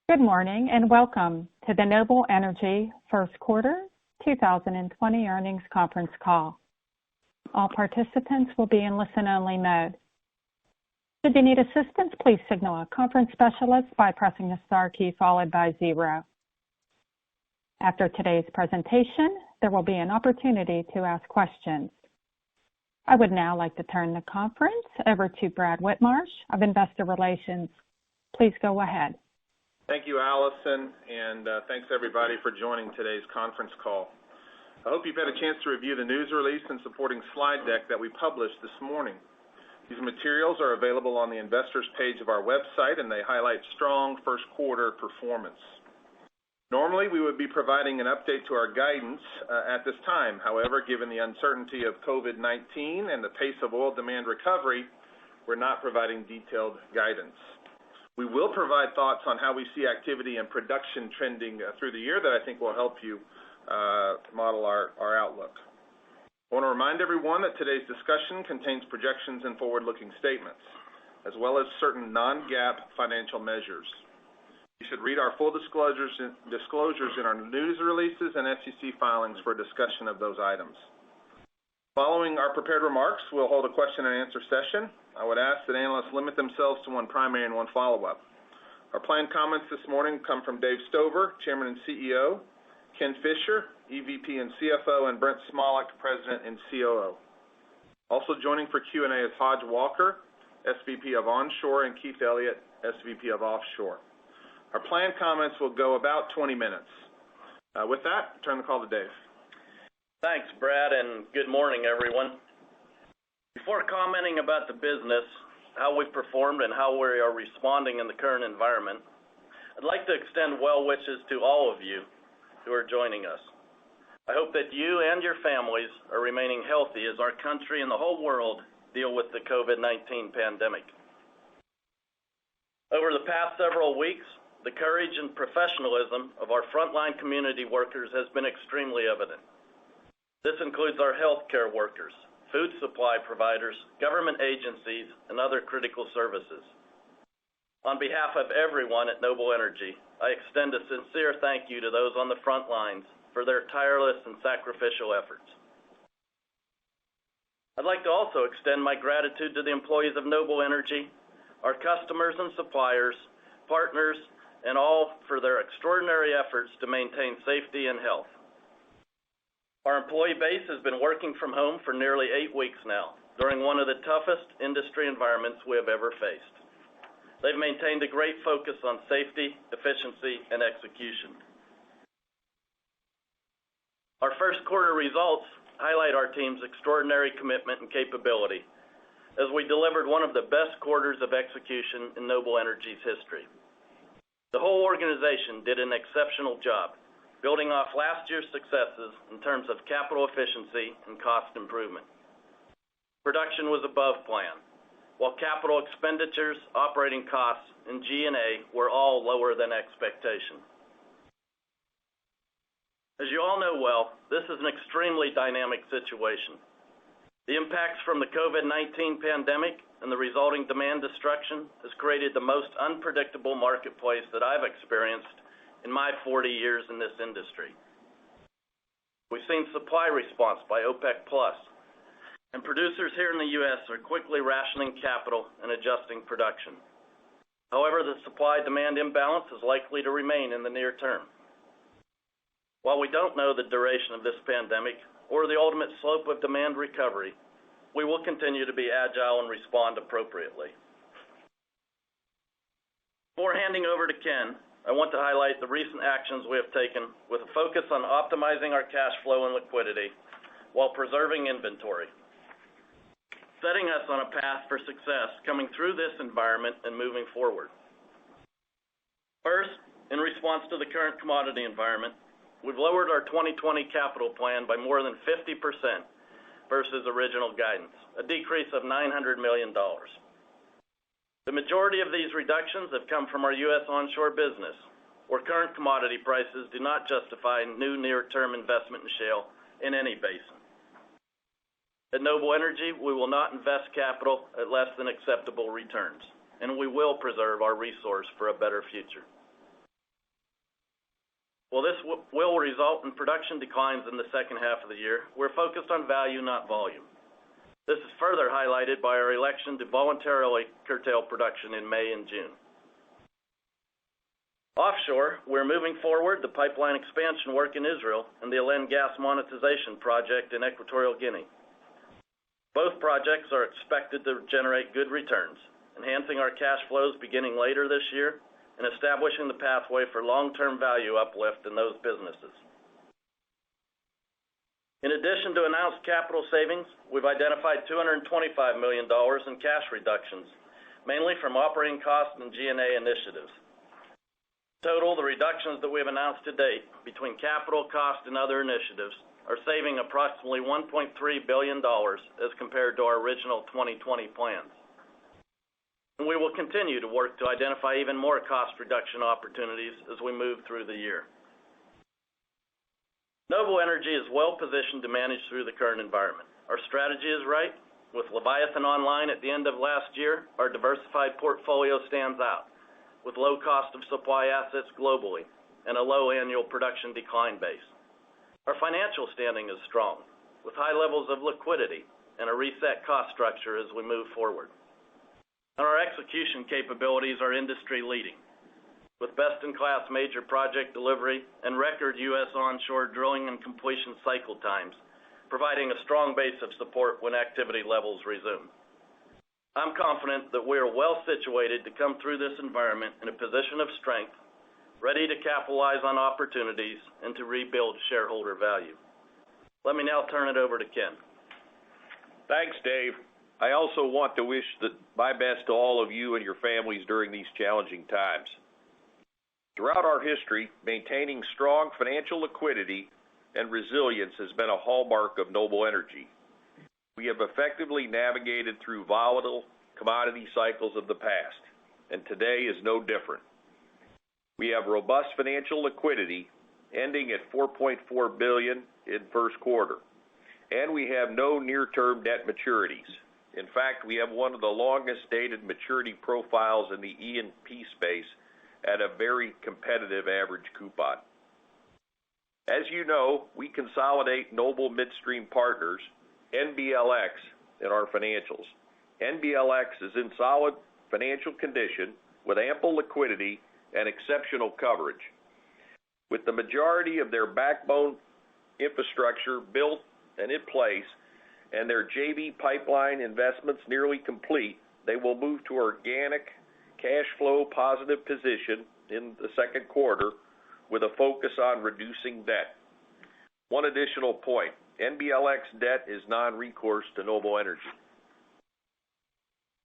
Good morning, and welcome to the Noble Energy First Quarter 2020 Earnings Conference Call. All participants will be in listen-only mode. Should you need assistance, please signal a conference specialist by pressing the star key followed by 0. After today's presentation, there will be an opportunity to ask questions. I would now like to turn the conference over to Brad Whitmarsh of Investor Relations. Please go ahead. Thank you, Allison, and thanks everybody for joining today's conference call. I hope you've had a chance to review the news release and supporting slide deck that we published this morning. These materials are available on the investors page of our website, and they highlight strong first quarter performance. Normally, we would be providing an update to our guidance at this time. However, given the uncertainty of COVID-19 and the pace of oil demand recovery, we're not providing detailed guidance. We will provide thoughts on how we see activity and production trending through the year that I think will help you model our outlook. I want to remind everyone that today's discussion contains projections and forward-looking statements, as well as certain non-GAAP financial measures. You should read our full disclosures in our news releases and SEC filings for a discussion of those items. Following our prepared remarks, we'll hold a question and answer session. I would ask that analysts limit themselves to one primary and one follow-up. Our planned comments this morning come from Dave Stover, Chairman and CEO, Ken Fisher, EVP and CFO, and Brent Smolik, President and COO. Also joining for Q&A is Hodge Walker, SVP of Onshore, and Keith Elliott, SVP of Offshore. Our planned comments will go about 20 minutes. With that, turn the call to Dave. Thanks, Brad, and good morning, everyone. Before commenting about the business, how we've performed, and how we are responding in the current environment, I'd like to extend well wishes to all of you who are joining us. I hope that you and your families are remaining healthy as our country and the whole world deal with the COVID-19 pandemic. Over the past several weeks, the courage and professionalism of our frontline community workers has been extremely evident. This includes our healthcare workers, food supply providers, government agencies, and other critical services. On behalf of everyone at Noble Energy, I extend a sincere thank you to those on the front lines for their tireless and sacrificial efforts. I'd like to also extend my gratitude to the employees of Noble Energy, our customers and suppliers, partners, and all for their extraordinary efforts to maintain safety and health. Our employee base has been working from home for nearly 8 weeks now, during one of the toughest industry environments we have ever faced. They've maintained a great focus on safety, efficiency, and execution. Our first quarter results highlight our team's extraordinary commitment and capability as we delivered one of the best quarters of execution in Noble Energy's history. The whole organization did an exceptional job, building off last year's successes in terms of capital efficiency and cost improvement. Production was above plan, while capital expenditures, operating costs, and G&A were all lower than expectation. As you all know well, this is an extremely dynamic situation. The impacts from the COVID-19 pandemic and the resulting demand destruction has created the most unpredictable marketplace that I've experienced in my 40 years in this industry. We've seen supply response by OPEC+, and producers here in the U.S. are quickly rationing capital and adjusting production. However, the supply-demand imbalance is likely to remain in the near term. While we don't know the duration of this pandemic or the ultimate slope of demand recovery, we will continue to be agile and respond appropriately. Before handing over to Ken, I want to highlight the recent actions we have taken with a focus on optimizing our cash flow and liquidity while preserving inventory, setting us on a path for success coming through this environment and moving forward. First, in response to the current commodity environment, we've lowered our 2020 capital plan by more than 50% versus original guidance, a decrease of $900 million. The majority of these reductions have come from our U.S. onshore business, where current commodity prices do not justify new near-term investment in shale in any basin. At Noble Energy, we will not invest capital at less than acceptable returns, and we will preserve our resource for a better future. While this will result in production declines in the second half of the year, we're focused on value, not volume. This is further highlighted by our election to voluntarily curtail production in May and June. Offshore, we're moving forward the pipeline expansion work in Israel and the Alen gas monetization project in Equatorial Guinea. Both projects are expected to generate good returns, enhancing our cash flows beginning later this year and establishing the pathway for long-term value uplift in those businesses. In addition to announced capital savings, we've identified $225 million in cash reductions, mainly from operating costs and G&A initiatives. Total, the reductions that we have announced to date between capital cost and other initiatives are saving approximately $1.3 billion as compared to our original 2020 plans. And we will continue to work to identify even more cost reduction opportunities as we move through the year. Noble Energy is well positioned to manage through the current environment. Our strategy is right. With Leviathan online at the end of last year, our diversified portfolio stands out, with low cost of supply assets globally and a low annual production decline base. Our financial standing is strong, with high levels of liquidity and a reset cost structure as we move forward. And our execution capabilities are industry-leading, with best-in-class major project delivery and record U.S. onshore drilling and completion cycle times, providing a strong base of support when activity levels resume. I'm confident that we are well situated to come through this environment in a position of strength, ready to capitalize on opportunities and to rebuild shareholder value. Let me now turn it over to Ken. Thanks, Dave. I also want to wish my best to all of you and your families during these challenging times. Throughout our history, maintaining strong financial liquidity and resilience has been a hallmark of Noble Energy. We have effectively navigated through volatile commodity cycles of the past, and today is no different. We have robust financial liquidity, ending at $4.4 billion in first quarter, and we have no near-term debt maturities. In fact, we have one of the longest dated maturity profiles in the E&P space at a very competitive average coupon. As you know, we consolidate Noble Midstream Partners, NBLX, in our financials. NBLX is in solid financial condition with ample liquidity and exceptional coverage. With the majority of their backbone infrastructure built and in place, and their JV pipeline investments nearly complete, they will move to organic cash flow positive position in the second quarter with a focus on reducing debt. One additional point, NBLX debt is non-recourse to Noble Energy.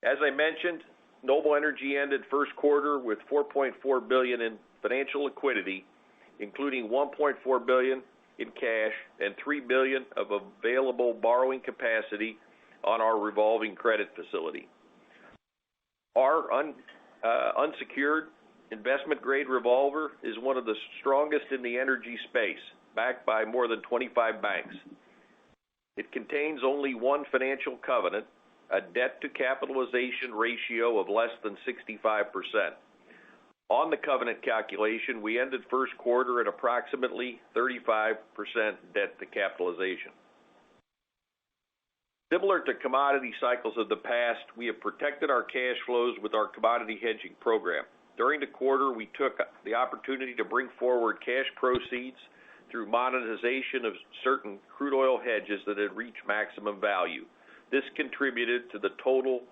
As I mentioned, Noble Energy ended first quarter with $4.4 billion in financial liquidity, including $1.4 billion in cash and $3 billion of available borrowing capacity on our revolving credit facility. Our unsecured investment-grade revolver is one of the strongest in the energy space, backed by more than 25 banks. It contains only one financial covenant, a debt-to-capitalization ratio of less than 65%. On the covenant calculation, we ended first quarter at approximately 35% debt to capitalization. Similar to commodity cycles of the past, we have protected our cash flows with our commodity hedging program. During the quarter, we took the opportunity to bring forward cash proceeds through monetization of certain crude oil hedges that had reached maximum value. This contributed to the total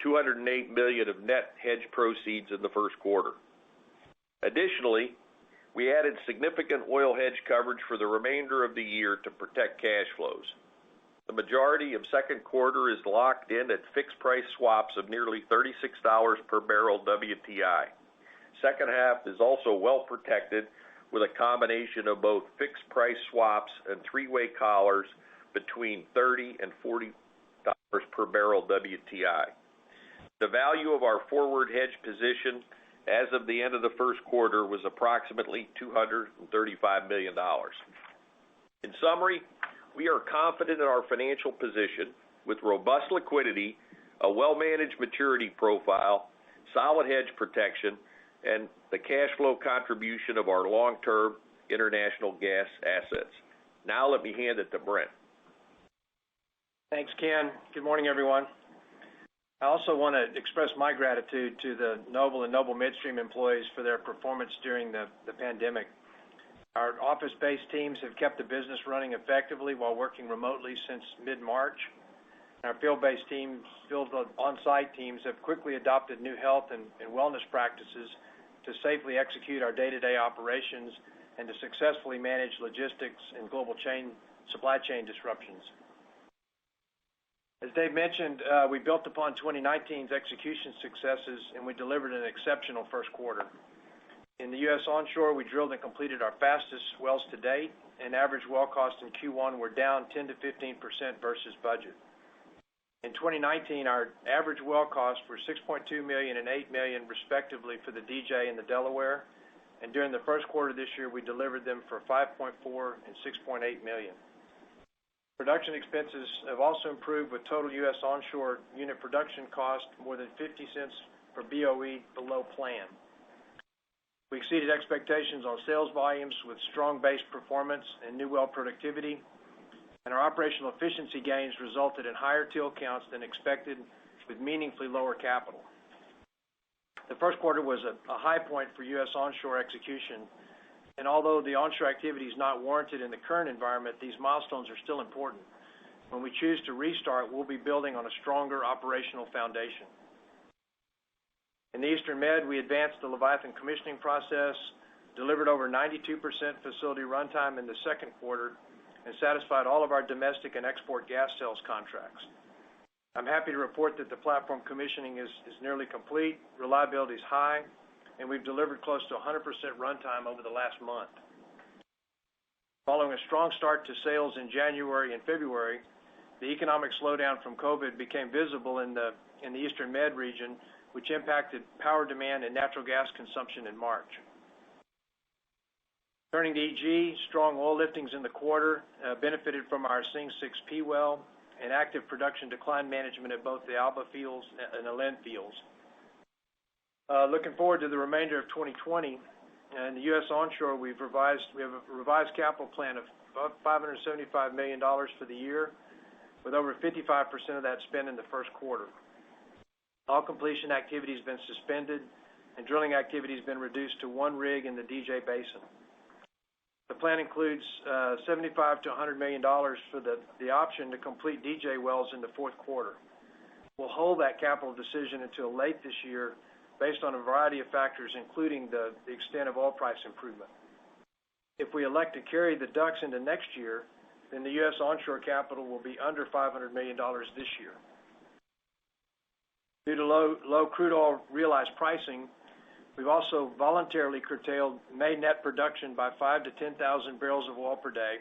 $208 million of net hedge proceeds in the first quarter. Additionally, we added significant oil hedge coverage for the remainder of the year to protect cash flows. The majority of second quarter is locked in at fixed price swaps of nearly $36 per barrel WTI. Second half is also well protected with a combination of both fixed price swaps and three-way collars between $30 and $40 per barrel WTI. The value of our forward hedge position as of the end of the first quarter was approximately $235 million. In summary, we are confident in our financial position with robust liquidity, a well-managed maturity profile, solid hedge protection, and the cash flow contribution of our long-term international gas assets. Now let me hand it to Brent. Thanks, Ken. Good morning, everyone. I also want to express my gratitude to the Noble and Noble Midstream employees for their performance during the pandemic. Our office-based teams have kept the business running effectively while working remotely since mid-March. Our field-based teams, on-site teams, have quickly adopted new health and wellness practices to safely execute our day-to-day operations and to successfully manage logistics and global supply chain disruptions. As Dave mentioned, we built upon 2019's execution successes and we delivered an exceptional first quarter. In the U.S. onshore, we drilled and completed our fastest wells to date, and average well costs in Q1 were down 10 to 15% versus budget. In 2019, our average well costs were $6.2 million and $8 million respectively for the DJ and the Delaware, and during the first quarter this year, we delivered them for $5.4 and $6.8 million. Production expenses have also improved with total U.S. onshore unit production cost more than 50 cents per BOE below plan. We exceeded expectations on sales volumes with strong base performance and new well productivity, and our operational efficiency gains resulted in higher TIL counts than expected with meaningfully lower capital. The first quarter was a high point for U.S. onshore execution, and although the onshore activity is not warranted in the current environment, these milestones are still important. When we choose to restart, we'll be building on a stronger operational foundation. In the Eastern Med, we advanced the Leviathan commissioning process, delivered over 92% facility runtime in the second quarter, and satisfied all of our domestic and export gas sales contracts. I'm happy to report that the platform commissioning is nearly complete, reliability is high, and we've delivered close to 100% runtime over the last month. Following a strong start to sales in January and February, the economic slowdown from COVID became visible in the Eastern Med region, which impacted power demand and natural gas consumption in March. Turning to EG, strong oil liftings in the quarter benefited from our Sing 6P well and active production decline management at both the Alba fields and the Alen fields. Looking forward to the remainder of 2020, in the U.S. onshore, we have a revised capital plan of $575 million for the year, with over 55% of that spent in the first quarter. All completion activity has been suspended, and drilling activity has been reduced to one rig in the DJ Basin. The plan includes $75 to $100 million for the option to complete DJ wells in the fourth quarter. We'll hold that capital decision until late this year based on a variety of factors, including the extent of oil price improvement. If we elect to carry the DUCs into next year, then the U.S. onshore capital will be under $500 million this year. Due to low crude oil realized pricing, we've also voluntarily curtailed May net production by 5,000 to 10,000 barrels of oil per day.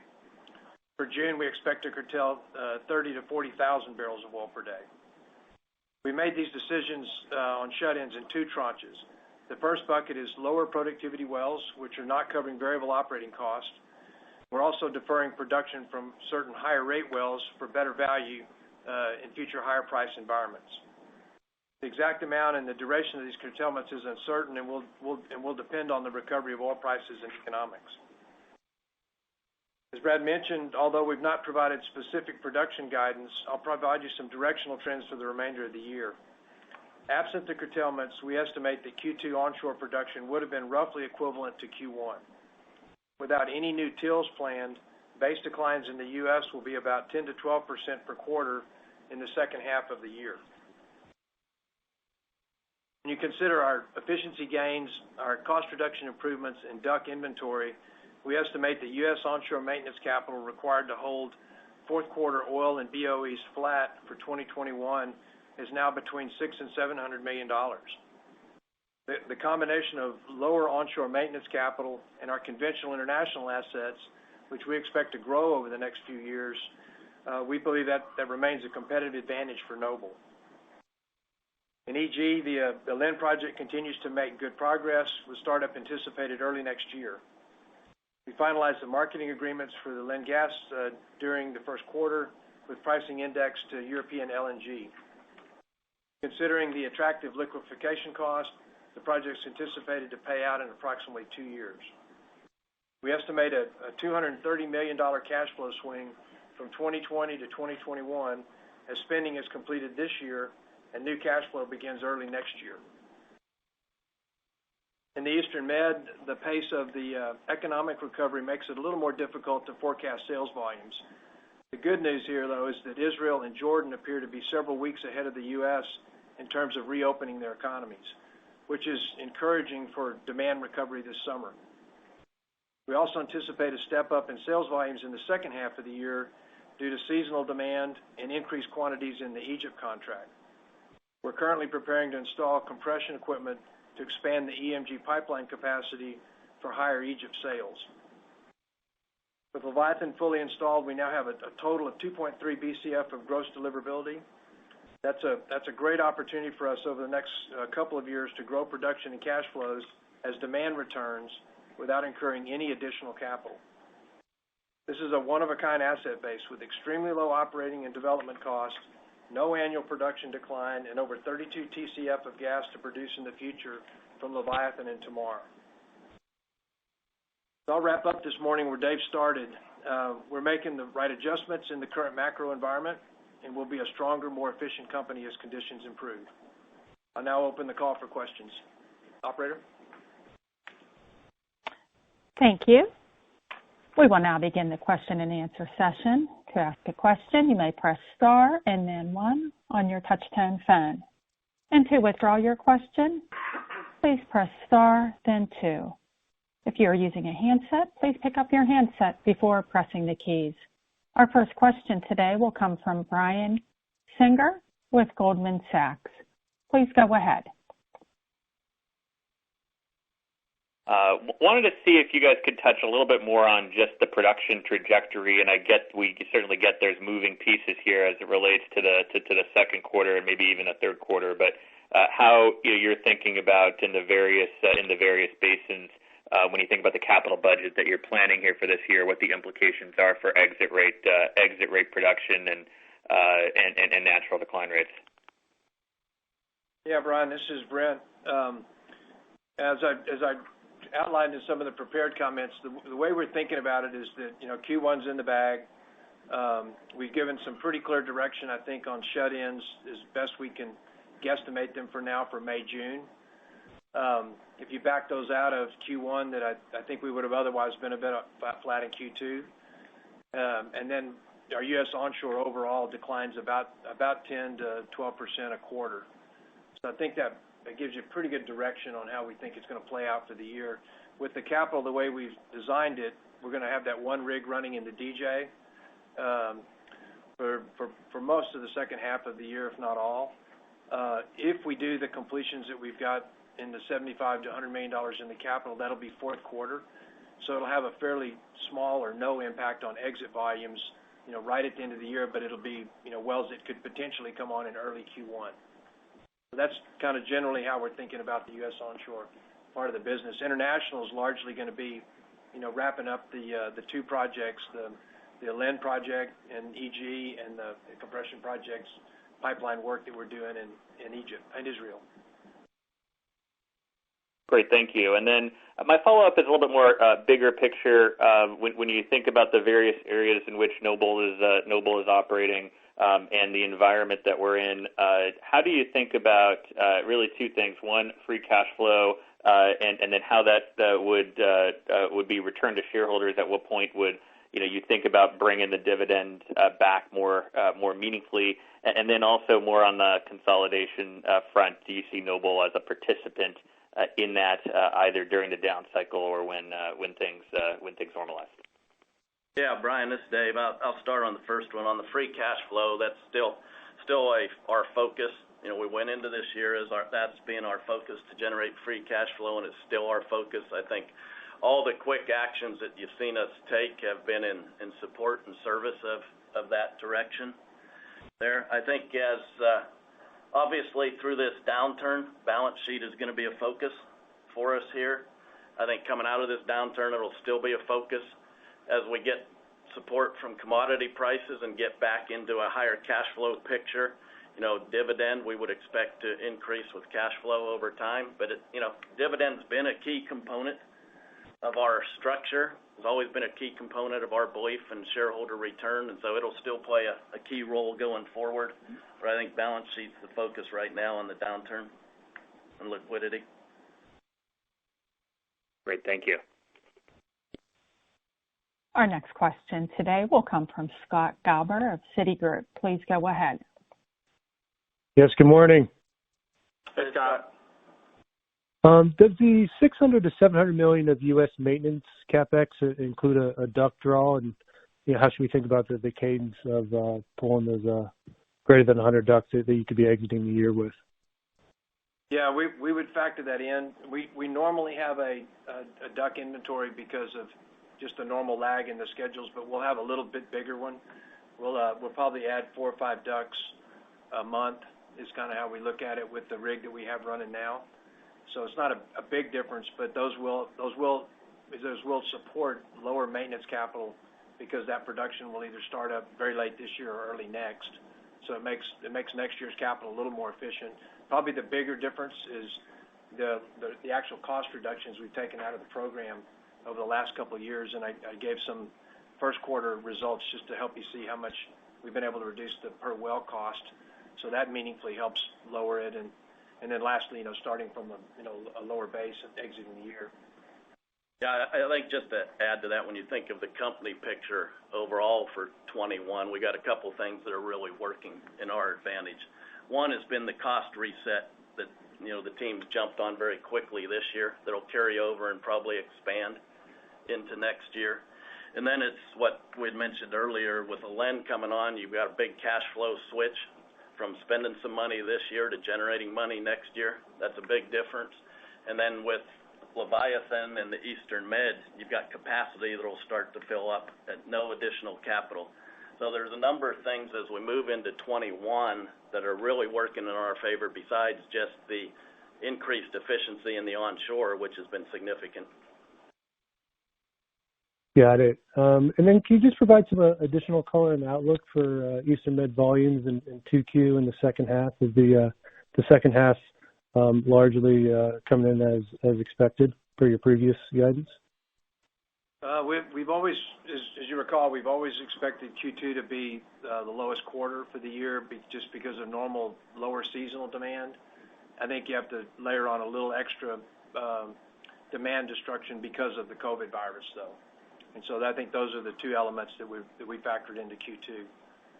For June, we expect to curtail 30,000 to 40,000 barrels of oil per day. We made these decisions on shut-ins in two tranches. The first bucket is lower productivity wells, which are not covering variable operating costs. We're also deferring production from certain higher rate wells for better value in future higher price environments. The exact amount and the duration of these curtailments is uncertain and will depend on the recovery of oil prices and economics. As Brad mentioned, although we've not provided specific production guidance, I'll provide you some directional trends for the remainder of the year. Absent the curtailments, we estimate that Q2 onshore production would have been roughly equivalent to Q1. Without any new TILs planned, base declines in the U.S. will be about 10 to 12% per quarter in the second half of the year. When you consider our efficiency gains, our cost reduction improvements, and DUC inventory, we estimate that U.S. onshore maintenance capital required to hold fourth quarter oil and BOEs flat for 2021 is now between $600 and $700 million. The combination of lower onshore maintenance capital and our conventional international assets, which we expect to grow over the next few years, we believe that remains a competitive advantage for Noble. In EG, the Alen project continues to make good progress with startup anticipated early next year. We finalized the marketing agreements for the Alen gas during the first quarter with pricing indexed to European LNG. Considering the attractive liquefaction cost, the project is anticipated to pay out in approximately 2 years. We estimate a $230 million cash flow swing from 2020 to 2021 as spending is completed this year and new cash flow begins early next year. In the Eastern Med, the pace of the economic recovery makes it a little more difficult to forecast sales volumes. The good news here, though, is that Israel and Jordan appear to be several weeks ahead of the U.S. in terms of reopening their economies, which is encouraging for demand recovery this summer. We also anticipate a step up in sales volumes in the second half of the year due to seasonal demand and increased quantities in the Egypt contract. We're currently preparing to install compression equipment to expand the EMG pipeline capacity for higher Egypt sales. With Leviathan fully installed, we now have a total of 2.3 BCF of gross deliverability. That's a great opportunity for us over the next couple of years to grow production and cash flows as demand returns without incurring any additional capital. This is a one-of-a-kind asset base with extremely low operating and development costs, no annual production decline, and over 32 TCF of gas to produce in the future from Leviathan and Tamar. So I'll wrap up this morning where Dave started. We're making the right adjustments in the current macro environment, and we'll be a stronger, more efficient company as conditions improve. I'll now open the call for questions. Operator? Thank you. We will now begin the question and answer session. To ask a question, you may press star and then 1 on your touch-tone phone. And to withdraw your question, please press star, then 2. If you are using a handset, please pick up your handset before pressing the keys. Our first question today will come from Brian Singer with Goldman Sachs. Please go ahead. Wanted to see if you guys could touch a little bit more on just the production trajectory, and we certainly get there's moving pieces here as it relates to the second quarter and maybe even the third quarter, but how you're thinking about in the various basins when you think about the capital budget that you're planning here for this year, what the implications are for exit rate production and natural decline rates. Yeah, Brian, this is Brent. As I outlined in some of the prepared comments, the way we're thinking about it is that Q1's in the bag. We've given some pretty clear direction, I think, on shut-ins as best we can guesstimate them for now for May, June. If you back those out of Q1, that I think we would have otherwise been a bit flat in Q2. And then our U.S. onshore overall declines about 10 to 12% a quarter. So I think that gives you pretty good direction on how we think it's going to play out for the year. With the capital the way we've designed it, we're going to have that one rig running in the DJ for most of the second half of the year, if not all. If we do the completions that we've got in the $75 to $100 million in the capital, that'll be fourth quarter. So it'll have a fairly small or no impact on exit volumes, right at the end of the year, but it'll be, wells that could potentially come on in early Q1. So that's kind of generally how we're thinking about the U.S. onshore part of the business. International is largely going to be, wrapping up the two projects, the Alen project and EG and the compression projects, pipeline work that we're doing in Egypt and Israel. Great, thank you. And then my follow-up is a little bit more bigger picture. When you think about the various areas in which Noble is operating and the environment that we're in, how do you think about really two things? One, free cash flow, and then how that would be returned to shareholders. At what point would you think about bringing the dividend back more meaningfully? And then also more on the consolidation front, do you see Noble as a participant in that either during the down cycle or when things normalize? Yeah, Brian, this is Dave. I'll start on the first one. On the free cash flow, that's still our focus. We went into this year that's being our focus to generate free cash flow, and it's still our focus. I think all the quick actions that you've seen us take have been in support and service of that direction there. I think as obviously through this downturn, balance sheet is going to be a focus for us here. I think coming out of this downturn, it'll still be a focus as we get support from commodity prices and get back into a higher cash flow picture. Dividend we would expect to increase with cash flow over time, but dividend's been a key component of our structure. It's always been a key component of our belief in shareholder return, and so it'll still play a key role going forward. But I think balance sheet's the focus right now on the downturn and liquidity. Great, thank you. Our next question today will come from Scott Galber of Citigroup. Please go ahead. Yes, good morning. Hey, Scott. Does the $600 to $700 million of U.S. maintenance capex include a duct draw, and how should we think about the cadence of pulling those greater than 100 ducts that you could be exiting the year with? Yeah, we would factor that in. We normally have a duct inventory because of just a normal lag in the schedules, but we'll have a little bit bigger one. We'll probably add 4 or 5 ducts a month is kind of how we look at it with the rig that we have running now. So it's not a big difference, but those will support lower maintenance capital because that production will either start up very late this year or early next. So it makes next year's capital a little more efficient. Probably the bigger difference is the actual cost reductions we've taken out of the program over the last couple of years, and I gave some first quarter results just to help you see how much we've been able to reduce the per well cost. So that meaningfully helps lower it, and then lastly, starting from a lower base and exiting the year. Yeah, I think just to add to that, when you think of the company picture overall for 21, we got a couple things that are really working in our advantage. One has been the cost reset that the team's jumped on very quickly this year. That'll carry over and probably expand into next year. And then it's what we'd mentioned earlier with the LEN coming on. You've got a big cash flow switch from spending some money this year to generating money next year. That's a big difference. And then with Leviathan and the Eastern Med, you've got capacity that will start to fill up at no additional capital. So there's a number of things as we move into 21 that are really working in our favor besides just the increased efficiency in the onshore, which has been significant. Got it. And then can you just provide some additional color and outlook for Eastern Med volumes in 2Q in the second half? Is the second half largely coming in as expected per your previous guidance? We've always, as you recall, we've always expected Q2 to be the lowest quarter for the year just because of normal lower seasonal demand. I think you have to layer on a little extra demand destruction because of the COVID virus, though. And so I think those are the two elements that we factored into Q2.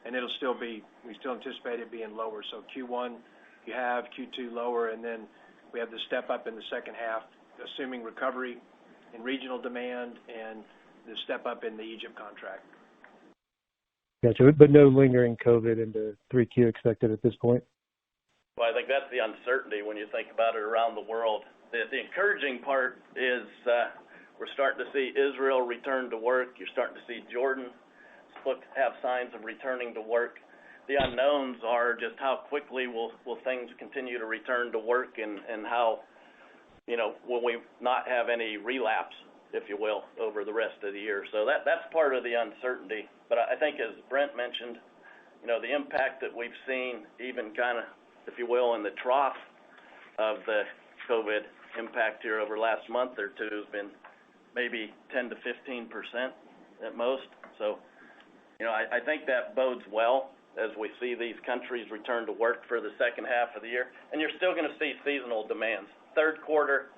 And we still anticipate it being lower. So Q1, you have Q2 lower, and then we have the step up in the second half, assuming recovery in regional demand and the step up in the Egypt contract. Gotcha, but no lingering COVID into 3Q expected at this point? Well, I think that's the uncertainty when you think about it around the world. The encouraging part is we're starting to see Israel return to work. You're starting to see Jordan have signs of returning to work. The unknowns are just how quickly will things continue to return to work and how, will we not have any relapse, if you will, over the rest of the year. So that's part of the uncertainty. But I think as Brent mentioned, the impact that we've seen even kind of, if you will, in the trough of the COVID impact here over the last month or two has been maybe 10 to 15% at most. So, I think that bodes well as we see these countries return to work for the second half of the year. And you're still going to see seasonal demands. Third quarter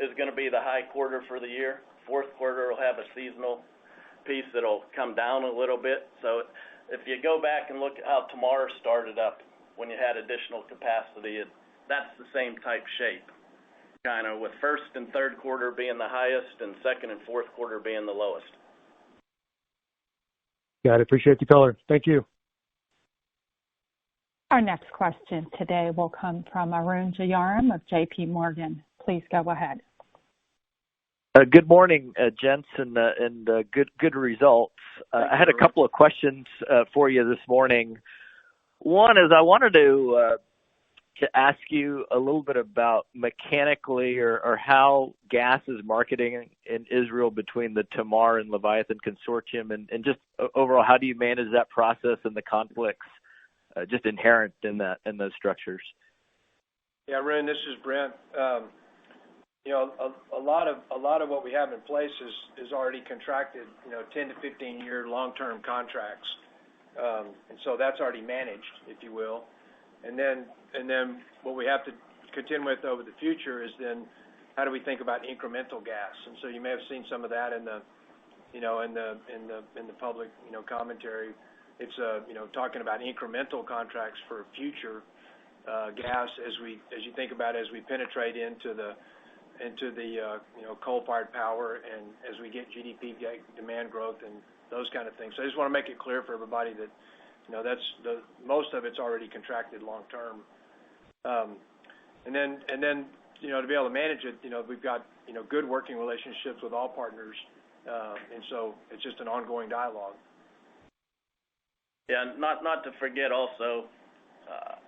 is going to be the high quarter for the year. Fourth quarter will have a seasonal piece that'll come down a little bit. So if you go back and look at how Tamar started up when you had additional capacity, that's the same type shape, kind of with first and third quarter being the highest and second and fourth quarter being the lowest. Got it. Appreciate the color. Thank you. Our next question today will come from Arun Jayaram of J.P. Morgan. Please go ahead. Good morning, gents, and good results. I had a couple of questions for you this morning. One is I wanted to ask you a little bit about mechanically or how gas is marketing in Israel between the Tamar and Leviathan consortium, and just overall, how do you manage that process and the conflicts just inherent in those structures? Yeah, Arun, this is Brent. a lot of what we have in place is already contracted, 10 to 15-year long-term contracts. And so that's already managed, if you will. And then what we have to contend with over the future is then how do we think about incremental gas? And so you may have seen some of that in the public, commentary. It's talking about incremental contracts for future gas as you think about as we penetrate into the coal-fired power and as we get GDP demand growth and those kind of things. So I just want to make it clear for everybody that that's most of it's already contracted long term. And then to be able to manage it, we've got good working relationships with all partners, and so it's just an ongoing dialogue. Yeah, not to forget also,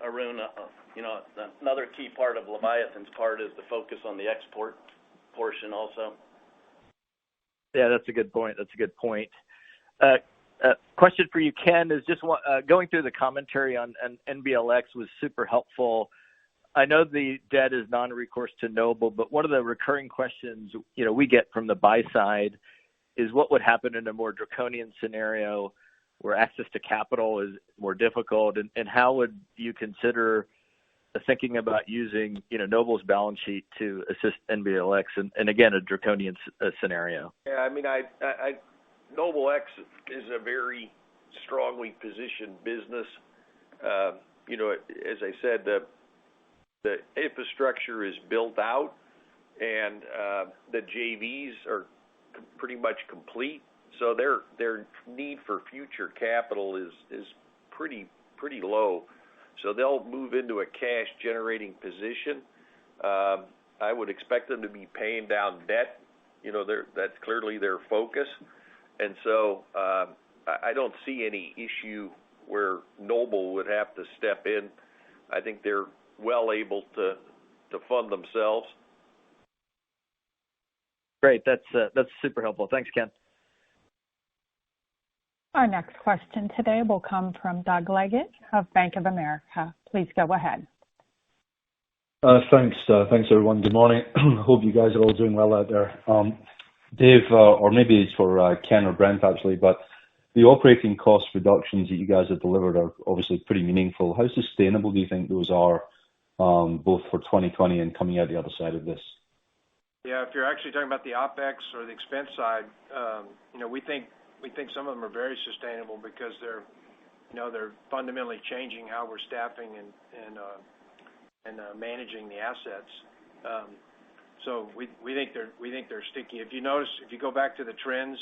Arun, another key part of Leviathan's part is the focus on the export portion also. Yeah, that's a good point. Question for you, Ken, is just going through the commentary on NBLX was super helpful. I know the debt is non-recourse to Noble, but one of the recurring questions we get from the buy side is what would happen in a more draconian scenario where access to capital is more difficult, and how would you consider thinking about using Noble's balance sheet to assist NBLX and again a draconian scenario? Yeah, I mean, Noble X is a very strongly positioned business. As I said, the infrastructure is built out, and the JVs are pretty much complete. So their need for future capital is pretty low. So they'll move into a cash generating position. I would expect them to be paying down debt. That's clearly their focus. And so I don't see any issue where Noble would have to step in. I think they're well able to fund themselves. Great. That's super helpful. Thanks, Ken. Our next question today will come from Doug Leggett of Bank of America. Please go ahead. Thanks, everyone. Good morning. Hope you guys are all doing well out there. Dave, or maybe it's for Ken or Brent actually, but the operating cost reductions that you guys have delivered are obviously pretty meaningful. How sustainable do you think those are, both for 2020 and coming out the other side of this? Yeah, if you're actually talking about the OpEx or the expense side, we think some of them are very sustainable because they're fundamentally changing how we're staffing and managing the assets. So we think they're sticky. If you notice, if you go back to the trends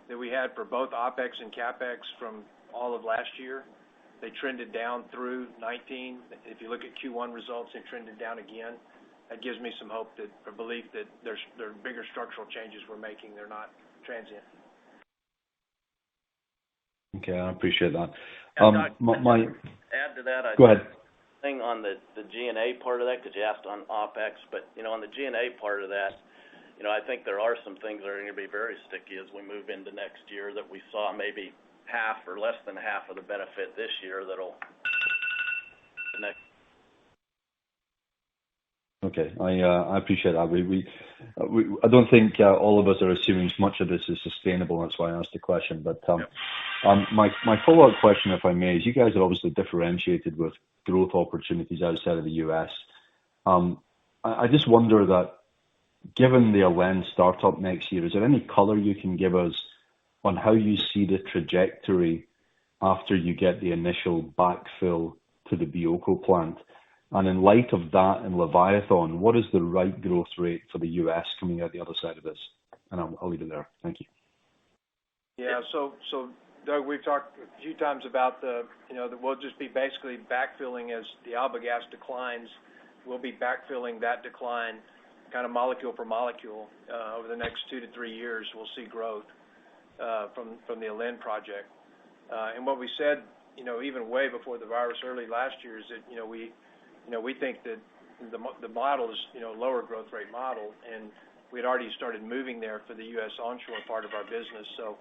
that we had for both OpEx and CapEx from all of last year, they trended down through 19. If you look at Q1 results, they trended down again. That gives me some hope or belief that there are bigger structural changes we're making. They're not transient. Okay, I appreciate that. Doug, add to that. Go ahead. Thing on the G&A part of that, because you asked on OpEx, but on the G&A part of that, I think there are some things that are going to be very sticky as we move into next year that we saw maybe half or less than half of the benefit this year that'll the next. Okay, I appreciate that. I don't think all of us are assuming much of this is sustainable. That's why I asked the question. But my follow-up question, if I may, is you guys are obviously differentiated with growth opportunities outside of the U.S. I just wonder that, given the Alen startup next year, is there any color you can give us on how you see the trajectory after you get the initial backfill to the Bioko plant? And in light of that and Leviathan, what is the right growth rate for the U.S. coming out the other side of this? And I'll leave it there. Thank you. Yeah, so Doug, we've talked a few times about that we'll just be basically backfilling as the Alba gas declines. We'll be backfilling that decline kind of molecule for molecule. Over the next 2 to 3 years, we'll see growth from the Alen project. And what we said, even way before the virus early last year is that, we think that the model is, lower growth rate model, and we had already started moving there for the U.S. onshore part of our business. So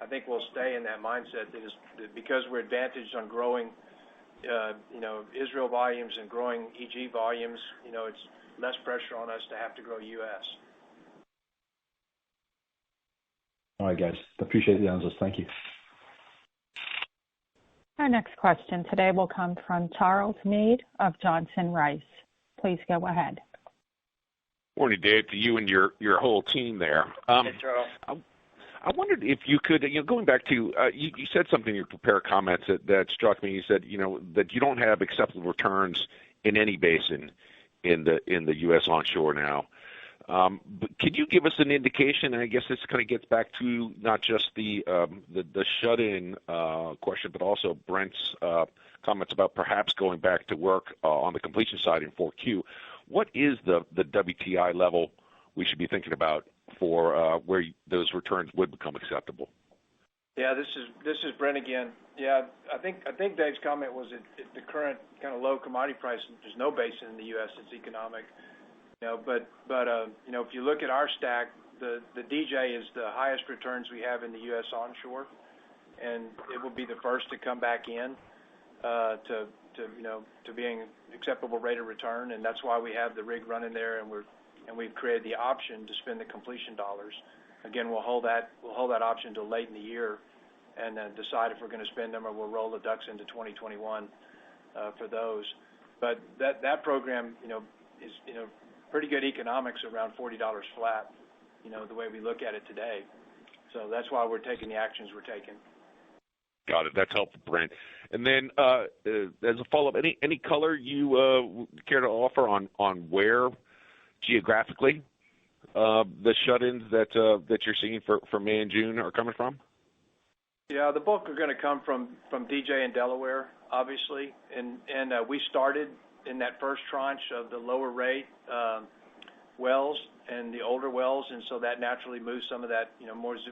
I think we'll stay in that mindset that because we're advantaged on growing, Israel volumes and growing EG volumes, less pressure on us to have to grow U.S. All right, guys. Appreciate the answers. Thank you. Our next question today will come from Charles Meade of Johnson Rice. Please go ahead. Morning, Dave, to you and your whole team there. Hey, Charles. I wondered if you could, going back to, you said something in your prepared comments that struck me. You said, that you don't have acceptable returns in any basin in the U.S. onshore now. But could you give us an indication? And I guess this kind of gets back to not just the shut-in question, but also Brent's comments about perhaps going back to work on the completion side in 4Q. What is the WTI level we should be thinking about for where those returns would become acceptable? Yeah, this is Brent again. Yeah, I think Dave's comment was at the current kind of low commodity price, there's no basin in the U.S. that's economic. But if you look at our stack, the DJ is the highest returns we have in the U.S. onshore, and it will be the first to come back in to being acceptable rate of return, and that's why we have the rig running there, and we've created the option to spend the completion dollars. Again, we'll hold that option till late in the year, and then decide if we're going to spend them or we'll roll the DUCs into 2021 for those. But that program, is pretty good economics around $40 flat, the way we look at it today. So that's why we're taking the actions we're taking. Got it. That's helpful, Brent. And then as a follow-up, any color you care to offer on where geographically the shut-ins that you're seeing for May and June are coming from? Yeah, the bulk are going to come from DJ and Delaware, obviously, and we started in that first tranche of the lower rate wells and the older wells, and so that naturally moves some of that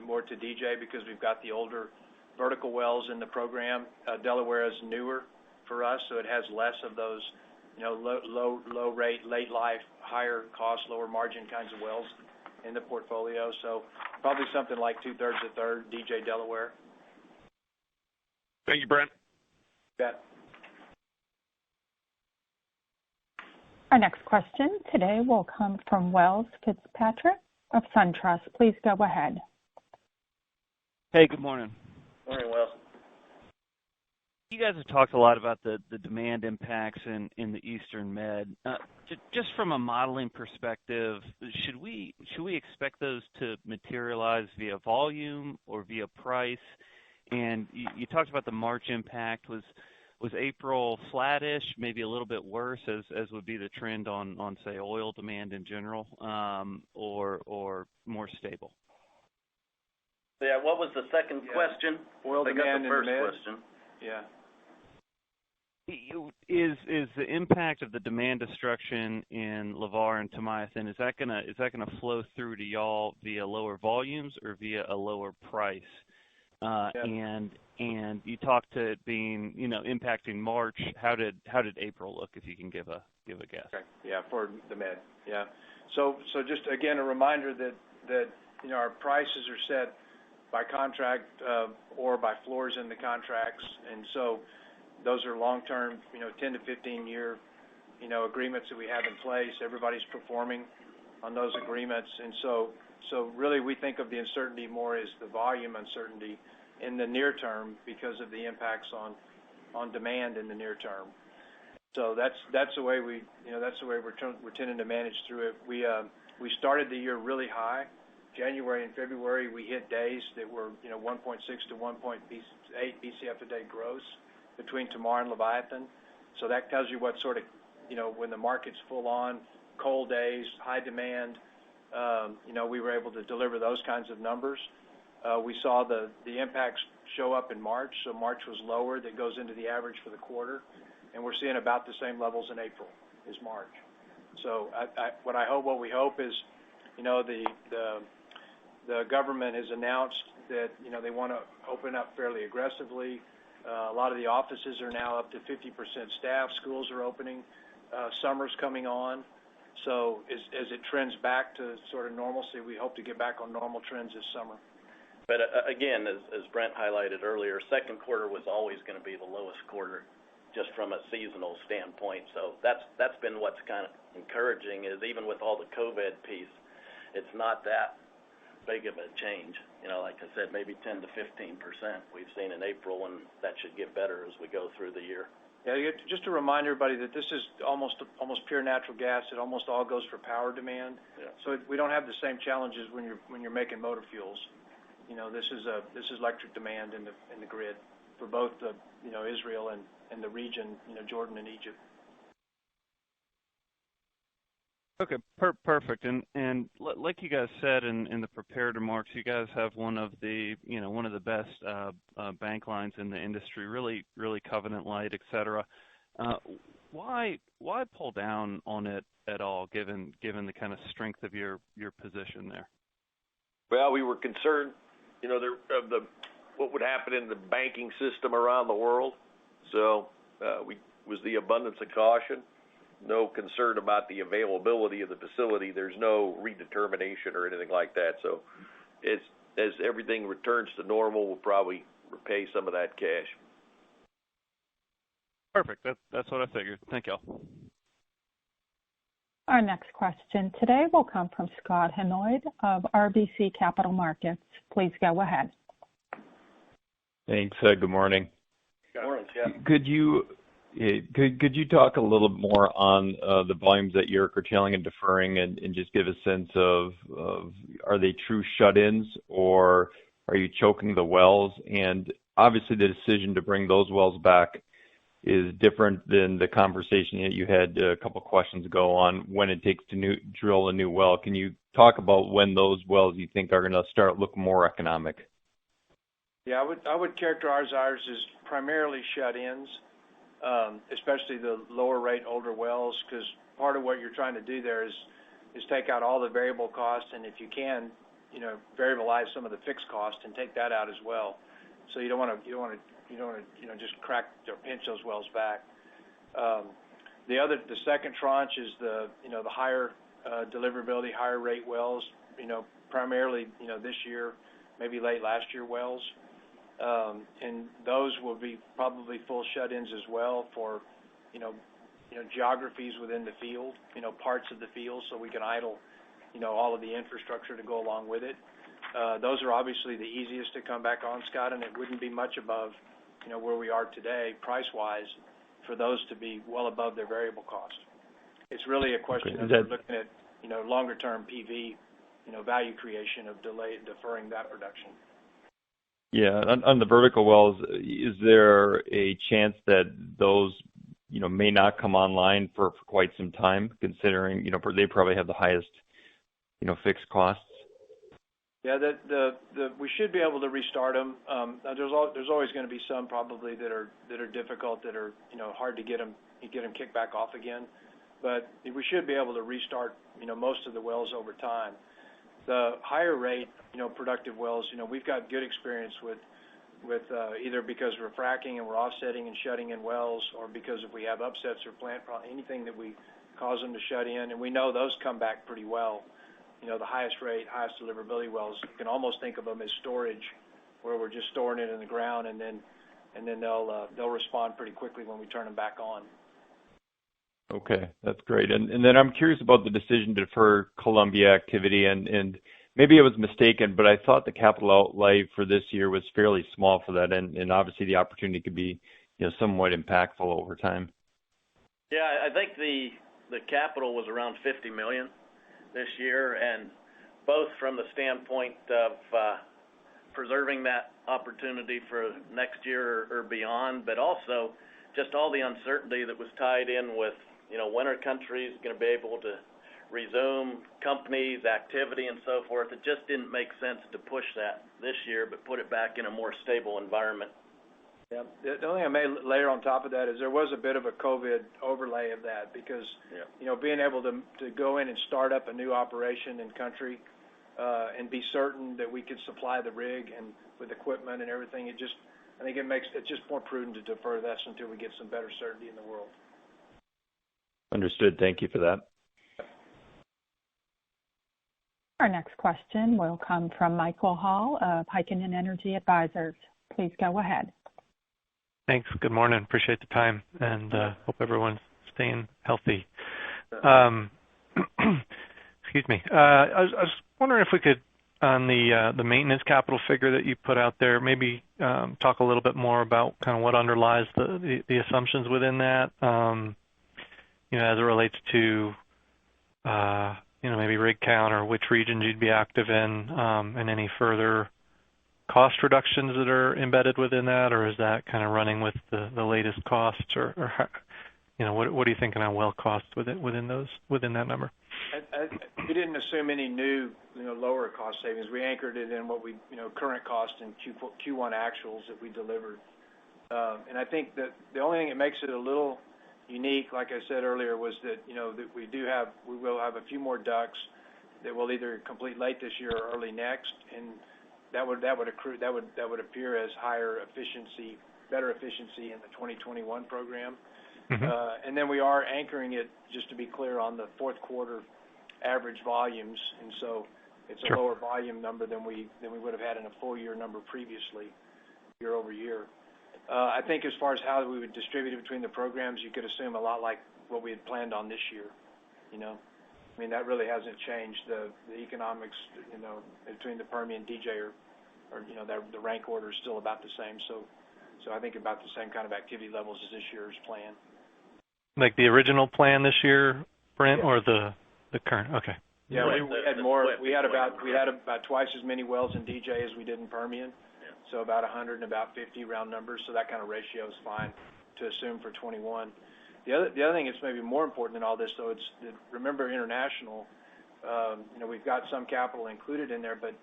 more to DJ because we've got the older vertical wells in the program. Delaware is newer for us, so it has less of those low rate, late life, higher cost, lower margin kinds of wells in the portfolio. So probably something like 2/3 a third DJ Delaware. Thank you, Brent. You bet. Our next question today will come from Wells Fitzpatrick of SunTrust. Please go ahead. Hey, good morning. Morning, Wells. You guys have talked a lot about the demand impacts in the Eastern Med. Just from a modeling perspective, should we expect those to materialize via volume or via price? And you talked about the March impact. Was April flattish, maybe a little bit worse, as would be the trend on say oil demand in general, or more stable? Yeah, what was the second question? Oil demand in the Med. First question. Yeah. Is the impact of the demand destruction in LaVar and Tomyathan, is that gonna flow through to y'all via lower volumes or via a lower price? And you talked to it being impacting March. How did April look? If you can give a guess. Okay. Yeah, for the Med. Yeah. So just again a reminder that our prices are set by contract or by floors in the contracts, and so those are long-term, 10 to 15 year, agreements that we have in place. Everybody's performing on those agreements, and so really we think of the uncertainty more as the volume uncertainty in the near term because of the impacts on demand in the near term. So that's the way we're tending to manage through it. We started the year really high. January and February we hit days that were 1.6 to 1.8 BCF a day gross between Tamar and Leviathan. So that tells you what sort of when the market's full on, cold days, high demand, we were able to deliver those kinds of numbers. We saw the impacts show up in March, so March was lower. That goes into the average for the quarter, and we're seeing about the same levels in April as March. So what we hope is, the government has announced that they want to open up fairly aggressively. A lot of the offices are now up to 50% staff. Schools are opening. Summer's coming on. So as it trends back to sort of normalcy, we hope to get back on normal trends this summer. But again, as Brent highlighted earlier, second quarter was always going to be the lowest quarter just from a seasonal standpoint. So that's been what's kind of encouraging, is even with all the COVID piece, it's not that big of a change. Like I said, maybe 10 to 15% we've seen in April, and that should get better as we go through the year. Yeah, just to remind everybody that this is almost pure natural gas. It almost all goes for power demand. Yeah. So we don't have the same challenges when you're making motor fuels. This is electric demand in the grid for both Israel and the region, Jordan and Egypt. Okay, perfect. And like you guys said in the prepared remarks, you guys have one of the best bank lines in the industry, really covenant light, et cetera. Why pull down on it at all, given the kind of strength of your position there? Well, we were concerned, what would happen in the banking system around the world. So was the abundance of caution. No concern about the availability of the facility. There's no redetermination or anything like that. So as everything returns to normal, we'll probably repay some of that cash. Perfect. That's what I figured. Thank y'all. Our next question today will come from Scott Hanoid of RBC Capital Markets. Please go ahead. Thanks. Good morning. Good morning, Scott. Could you talk a little more on the volumes that you're curtailing and deferring, and just give a sense of are they true shut-ins, or are you choking the wells? And obviously the decision to bring those wells back is different than the conversation that you had a couple questions ago on when it takes to drill a new well. Can you talk about when those wells you think are going to start looking more economic? Yeah, I would characterize ours as primarily shut-ins. Especially the lower rate older wells, because part of what you're trying to do there is take out all the variable costs, and if you can, variabilize some of the fixed cost and take that out as well. So you don't want to just crack or pinch those wells back. The second tranche is the higher deliverability, higher rate wells. Primarily this year, maybe late last year wells. And those will be probably full shut-ins as well for, geographies within the field, parts of the field, so we can idle, all of the infrastructure to go along with it. Those are obviously the easiest to come back on, Scott, and it wouldn't be much above, where we are today, price-wise, for those to be well above their variable cost. It's really a question of looking at, longer-term PV, value creation of deferring that production. Yeah, on the vertical wells, is there a chance that those, may not come online for quite some time, considering, they probably have the highest, fixed costs? Yeah, we should be able to restart them. There's always going to be some probably that are difficult, that are hard to get them kicked back off again. But we should be able to restart most of the wells over time. The higher rate productive wells, we've got good experience with either because we're fracking and we're offsetting and shutting in wells, or because if we have upsets or anything that we cause them to shut in, and we know those come back pretty well. The highest rate, highest deliverability wells, you can almost think of them as storage, where we're just storing it in the ground, and then they'll respond pretty quickly when we turn them back on. Okay, that's great. And then I'm curious about the decision to defer Colombia activity, and maybe I was mistaken, but I thought the capital outlay for this year was fairly small for that, and obviously the opportunity could be somewhat impactful over time. Yeah, I think the capital was around $50 million this year, and both from the standpoint of preserving that opportunity for next year or beyond, but also just all the uncertainty that was tied in with when are countries going to be able to resume companies, activity, and so forth. It just didn't make sense to push that this year, but put it back in a more stable environment. Yeah. The only thing I may layer on top of that is there was a bit of a COVID overlay of that, because being able to go in and start up a new operation in country and be certain that we could supply the rig and with equipment and everything, I think it's just more prudent to defer this until we get some better certainty in the world. Understood. Thank you for that. Our next question will come from Michael Hall of Heikkinen Energy Advisors. Please go ahead. Thanks. Good morning. Appreciate the time, and hope everyone's staying healthy. Excuse me. I was wondering if we could, on the maintenance capital figure that you put out there, maybe talk a little bit more about kind of what underlies the assumptions within that, as it relates to maybe rig count or which regions you'd be active in, and any further cost reductions that are embedded within that, or is that kind of running with the latest costs, or what are you thinking on well costs within that number? We didn't assume any new, lower cost savings. We anchored it in what we, current cost in Q1 actuals that we delivered. And I think that the only thing that makes it a little unique, like I said earlier, was that, that we will have a few more DUCs that will either complete late this year or early next, and that would appear as higher efficiency, better efficiency in the 2021 program. Mm-hmm. And then we are anchoring it, just to be clear, on the fourth quarter average volumes, and so it's a lower volume number than we would have had in a full year number previously, year over year. I think as far as how we would distribute it between the programs, you could assume a lot like what we had planned on this year. I mean, that really hasn't changed. The economics, between the Permian and DJ or the rank order is still about the same. So I think about the same kind of activity levels as this year's plan. Like the original plan this year, Brent, or the current? Okay. Yeah, we had more. We had about twice as many wells in DJ as we did in Permian. So about 100 and about 50 round numbers. So that kind of ratio is fine to assume for 21. The other thing that's maybe more important than all this, though, remember international. We've got some capital included in there, but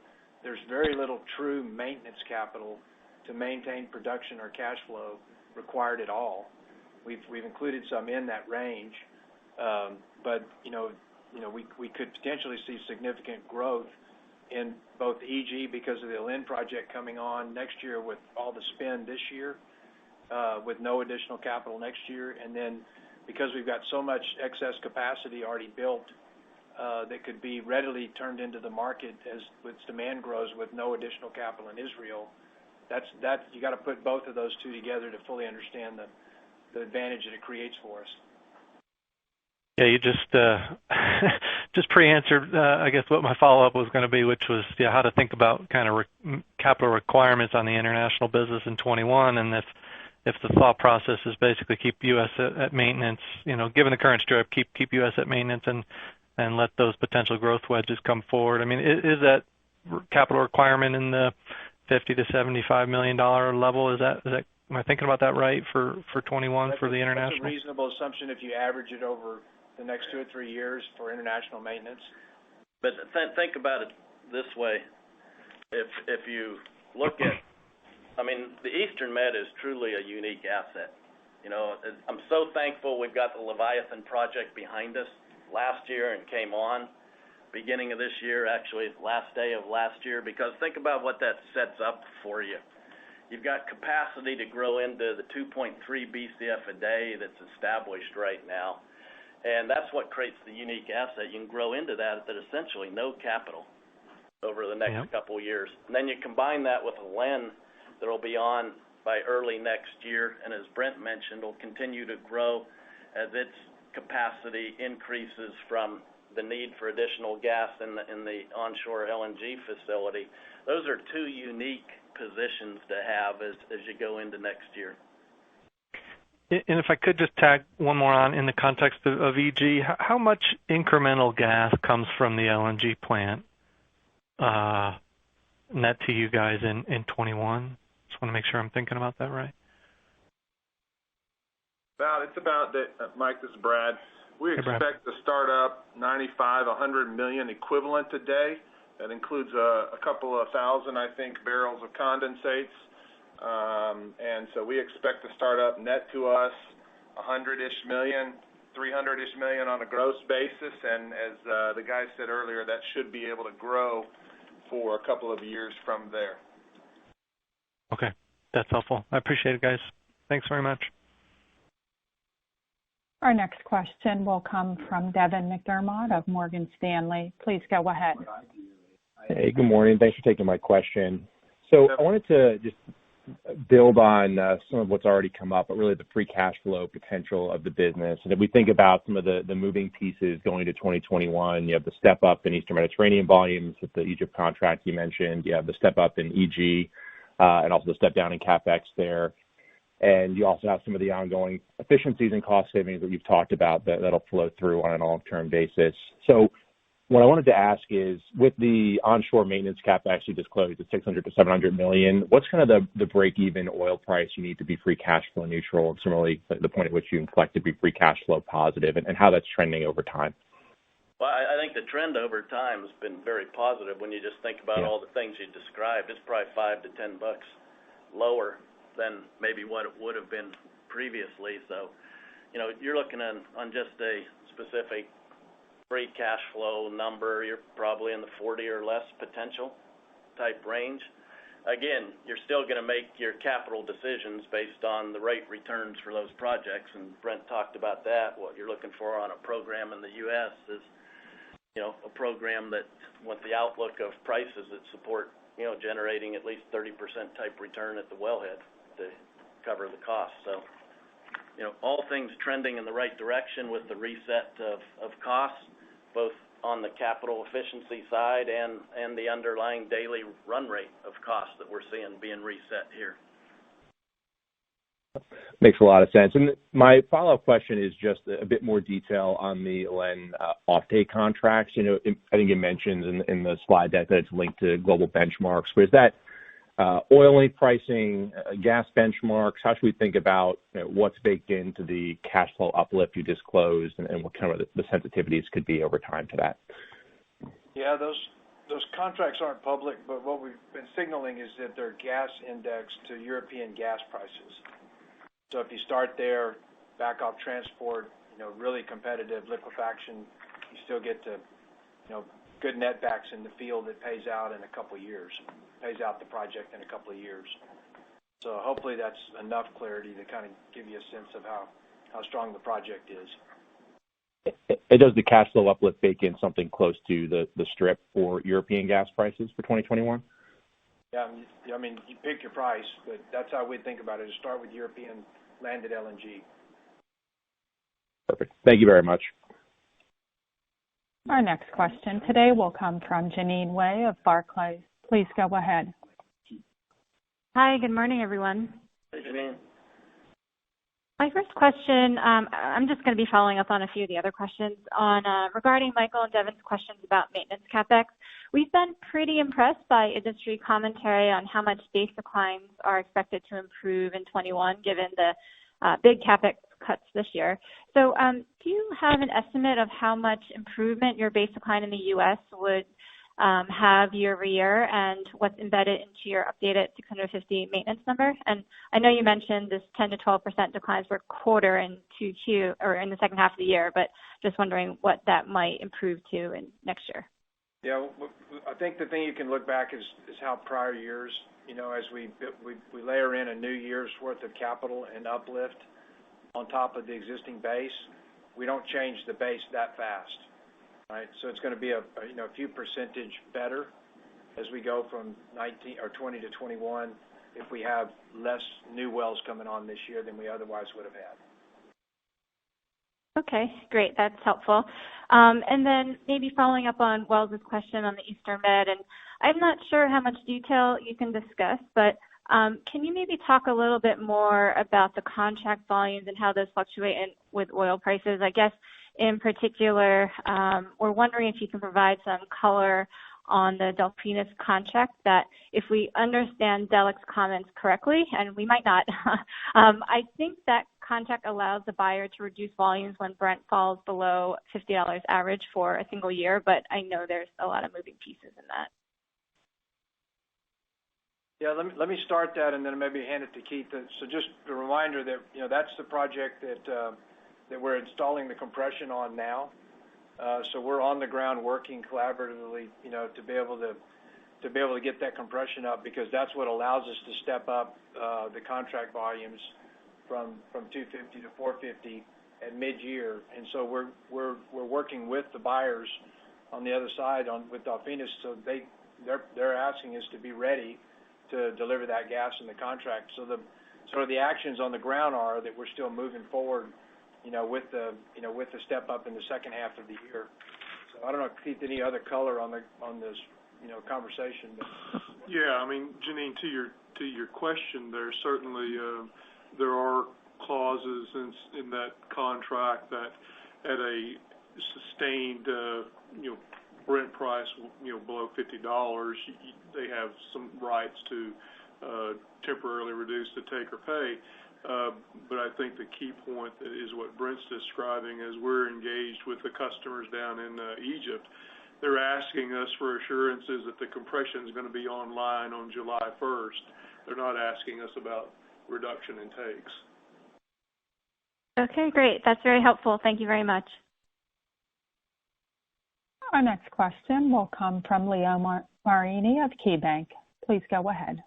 there's very little true maintenance capital to maintain production or cash flow required at all. We've included some in that range, but we could potentially see significant growth in both EG because of the Lynn project coming on next year with all the spend this year, with no additional capital next year, and then because we've got so much excess capacity already built that could be readily turned into the market as demand grows with no additional capital in Israel. That you got to put both of those two together to fully understand the advantage that it creates for us. Yeah, you just pre-answered, I guess, what my follow-up was going to be, which was how to think about kind of capital requirements on the international business in 21, and if the thought process is basically keep U.S. at maintenance, given the current strip, keep U.S. at maintenance and let those potential growth wedges come forward. I mean, is that capital requirement in the $50 to $75 million level? Is that am I thinking about that right for 21 for the international? That's a reasonable assumption if you average it over the next 2 or 3 years for international maintenance. But think about it this way: if you look at, the Eastern Med is truly a unique asset. I'm so thankful we've got the Leviathan project behind us last year and came on beginning of this year, actually last day of last year, because think about what that sets up for you. You've got capacity to grow into the 2.3 BCF a day that's established right now, and that's what creates the unique asset. You can grow into that at essentially no capital over the next couple of years. And then you combine that with a Lynn that will be on by early next year, and as Brent mentioned, will continue to grow as its capacity increases from the need for additional gas in the onshore LNG facility. Those are two unique positions to have as you go into next year. And if I could just tag one more on in the context of EG, how much incremental gas comes from the LNG plant net to you guys in 21? Just want to make sure I'm thinking about that right. Mike, this is Brad. We expect to start up 100 million equivalent a day. That includes a couple of thousand, I think, barrels of condensates. And so we expect to start up net to us 100-ish million, 300-ish million on a gross basis. And as the guy said earlier, that should be able to grow for a couple of years from there. Okay, that's helpful. I appreciate it, guys. Thanks very much. Our next question will come from Devin McDermott of Morgan Stanley. Please go ahead. Hey, good morning. Thanks for taking my question. So I wanted to just build on some of what's already come up, but really the free cash flow potential of the business. And if we think about some of the moving pieces going into 2021, you have the step up in Eastern Mediterranean volumes with the Egypt contract you mentioned. You have the step up in EG, and also the step down in CapEx there. And you also have some of the ongoing efficiencies and cost savings that you've talked about that'll flow through on a long-term basis. So what I wanted to ask is, with the onshore maintenance CapEx you disclosed at $600 to $700 million, what's kind of the break-even oil price you need to be free cash flow neutral, and similarly the point at which you inflect to be free cash flow positive, and how that's trending over time? Well, I think the trend over time has been very positive. When you just think about all the things you described, it's probably $5 to $10 lower than maybe what it would have been previously. So, you're looking on just a specific free cash flow number, you're probably in the 40 or less potential type range. Again, you're still going to make your capital decisions based on the rate returns for those projects, and Brent talked about that. What you're looking for on a program in the U.S. is, a program that, with the outlook of prices that support, generating at least 30% type return at the wellhead to cover the cost. So, all things trending in the right direction with the reset of costs, both on the capital efficiency side and the underlying daily run rate of costs that we're seeing being reset here. Makes a lot of sense. And my follow-up question is just a bit more detail on the LN offtake contracts. I think it mentions in the slide deck that it's linked to global benchmarks. But is that oil-linked pricing, gas benchmarks? How should we think about what's baked into the cash flow uplift you disclosed, and what kind of the sensitivities could be over time to that? Yeah, those contracts aren't public, but what we've been signaling is that they're gas indexed to European gas prices. So if you start there, back off transport, really competitive liquefaction, you still get to, good netbacks in the field that pays out in a couple of years, pays out the project in a couple of years. So hopefully that's enough clarity to kind of give you a sense of how strong the project is. Does the cash flow uplift bake in something close to the strip for European gas prices for 2021? Yeah, I mean, you pick your price, but that's how we think about it, is start with European landed LNG. Perfect. Thank you very much. Our next question today will come from Jeanine Wai of Barclays. Please go ahead. Hi, good morning, everyone. Hey, Jeanine. My first question, I'm just going to be following up on a few of the other questions on regarding Michael and Devin's questions about maintenance CapEx. We've been pretty impressed by industry commentary on how much base declines are expected to improve in 21, given the big CapEx cuts this year. So do you have an estimate of how much improvement your base decline in the U.S. would have year over year, and what's embedded into your updated 650 maintenance number? And I know you mentioned this 10 to 12% declines per quarter in 2Q or in the second half of the year, but just wondering what that might improve to in next year. Yeah, I think the thing you can look back is how prior years, as we layer in a new year's worth of capital and uplift on top of the existing base, we don't change the base that fast. Right, so it's going to be a few percentage better as we go from 20 to 21 if we have less new wells coming on this year than we otherwise would have had. Okay, great. That's helpful. And then maybe following up on Wells' question on the Eastern Med, and I'm not sure how much detail you can discuss, but can you maybe talk a little bit more about the contract volumes and how those fluctuate with oil prices? I guess in particular, we're wondering if you can provide some color on the Delfinus contract, that if we understand Delic's comments correctly, and we might not, I think that contract allows the buyer to reduce volumes when Brent falls below $50 average for a single year, but I know there's a lot of moving pieces in that. Yeah, let me start that and then maybe hand it to Keith. So just a reminder that that's the project that we're installing the compression on now. So we're on the ground working collaboratively, to be able to get that compression up, because that's what allows us to step up the contract volumes from 250 to 450 at mid-year. And so we're working with the buyers on the other side with Delfinus, so they're asking us to be ready to deliver that gas in the contract. So the actions on the ground are that we're still moving forward, with the step up in the second half of the year. So I don't know, Keith, any other color on this, conversation? But. Yeah, I mean, Janine, to your question, there certainly there are clauses in that contract that at a sustained Brent price below $50, they have some rights to temporarily reduce the take or pay. But I think the key point is what Brent's describing as we're engaged with the customers down in Egypt. They're asking us for assurances that the compression is going to be online on July 1st. They're not asking us about reduction in takes. Okay, great. That's very helpful. Thank you very much. Our next question will come from Leo Marini of KeyBank. Please go ahead.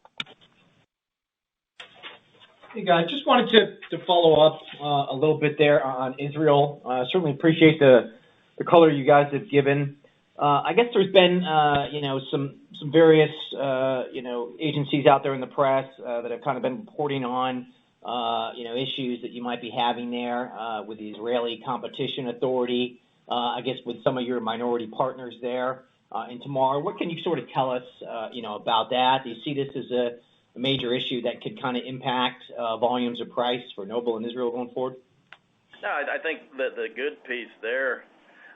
Hey guys, just wanted to follow up a little bit there on Israel. Certainly appreciate the color you guys have given. I guess there's been some various agencies out there in the press that have kind of been reporting on issues that you might be having there with the Israeli Competition Authority. I guess with some of your minority partners there in Tamar. What can you sort of tell us about that? Do you see this as a major issue that could kind of impact volumes or price for Noble and Israel going forward? No, I think that the good piece there,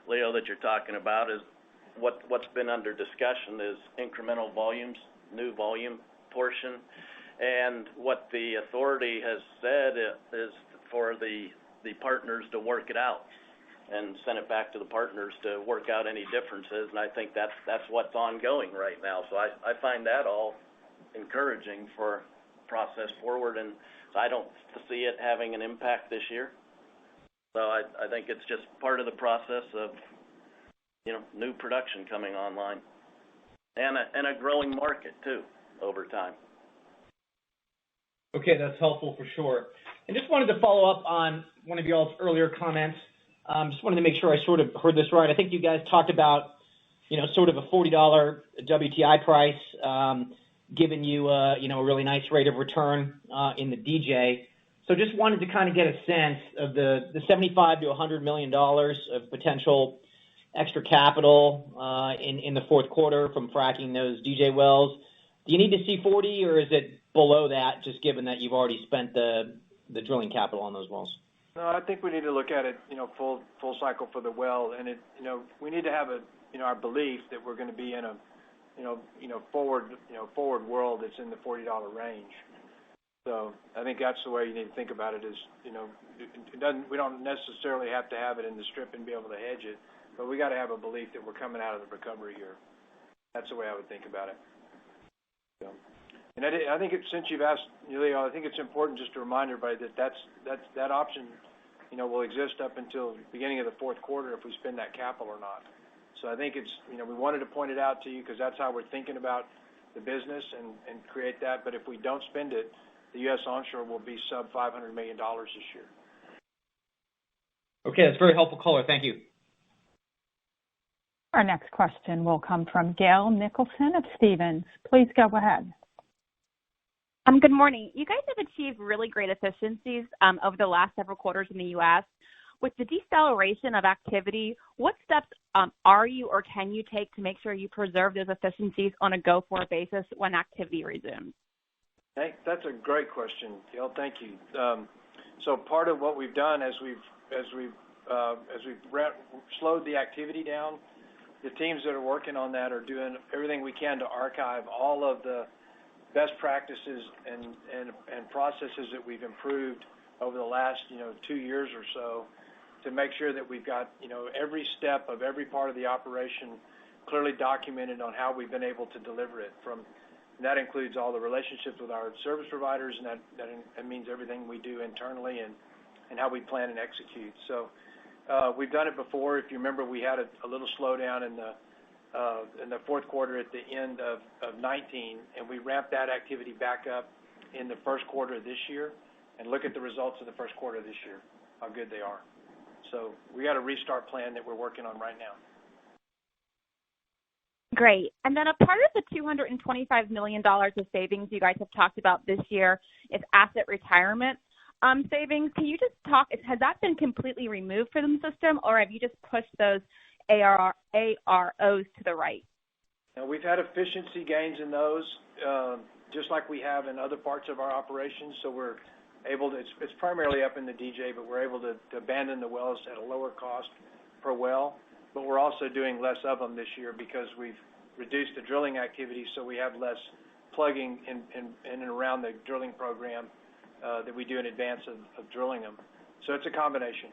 Leo, that you're talking about is what's been under discussion is incremental volumes, new volume portion, and what the authority has said is for the partners to work it out and send it back to the partners to work out any differences, and I think that's what's ongoing right now. So I find that all encouraging for process forward, and I don't see it having an impact this year. So I think it's just part of the process of new production coming online and a growing market too over time. Okay, that's helpful for sure. And just wanted to follow up on one of y'all's earlier comments. Just wanted to make sure I sort of heard this right. I think you guys talked about sort of a $40 WTI price, giving you a really nice rate of return in the DJ. So just wanted to kind of get a sense of the $75 to $100 million of potential extra capital in the fourth quarter from fracking those DJ wells. Do you need to see 40, or is it below that, just given that you've already spent the drilling capital on those wells? No, I think we need to look at it, full cycle for the well, and we need to have our belief that we're going to be in a forward world that's in the $40 range. So I think that's the way you need to think about it. Is we don't necessarily have to have it in the strip and be able to hedge it, but we got to have a belief that we're coming out of the recovery here. That's the way I would think about it. So, and I think since you've asked, Leo, I think it's important just to remind everybody that option, will exist up until the beginning of the fourth quarter if we spend that capital or not. So I think it's, we wanted to point it out to you because that's how we're thinking about the business and create that. But if we don't spend it, the U.S. onshore will be sub $500 million this year. Okay, that's very helpful color. Thank you. Our next question will come from Gail Nicholson of Stephens. Please go ahead. Good morning. You guys have achieved really great efficiencies over the last several quarters in the U.S. With the deceleration of activity, what steps are you or can you take to make sure you preserve those efficiencies on a go-forward basis when activity resumes? Hey, that's a great question, Gail. Thank you. So part of what we've done as we've slowed the activity down, the teams that are working on that are doing everything we can to archive all of the best practices and processes that we've improved over the last 2 years or so, to make sure that we've got every step of every part of the operation clearly documented on how we've been able to deliver it. And that includes all the relationships with our service providers, and that means everything we do internally and how we plan and execute. So we've done it before. If you remember, we had a little slowdown in the fourth quarter at the end of 19, and we ramped that activity back up in the first quarter of this year. And look at the results of the first quarter of this year, how good they are. So we got a restart plan that we're working on right now. Great. And then a part of the $225 million of savings you guys have talked about this year is asset retirement savings. Can you just talk, has that been completely removed from the system, or have you just pushed those AROs to the right? Now, we've had efficiency gains in those, just like we have in other parts of our operations. So we're able to, it's primarily up in the DJ, but we're able to abandon the wells at a lower cost per well. But we're also doing less of them this year because we've reduced the drilling activity, so we have less plugging in and around the drilling program that we do in advance of drilling them. So it's a combination.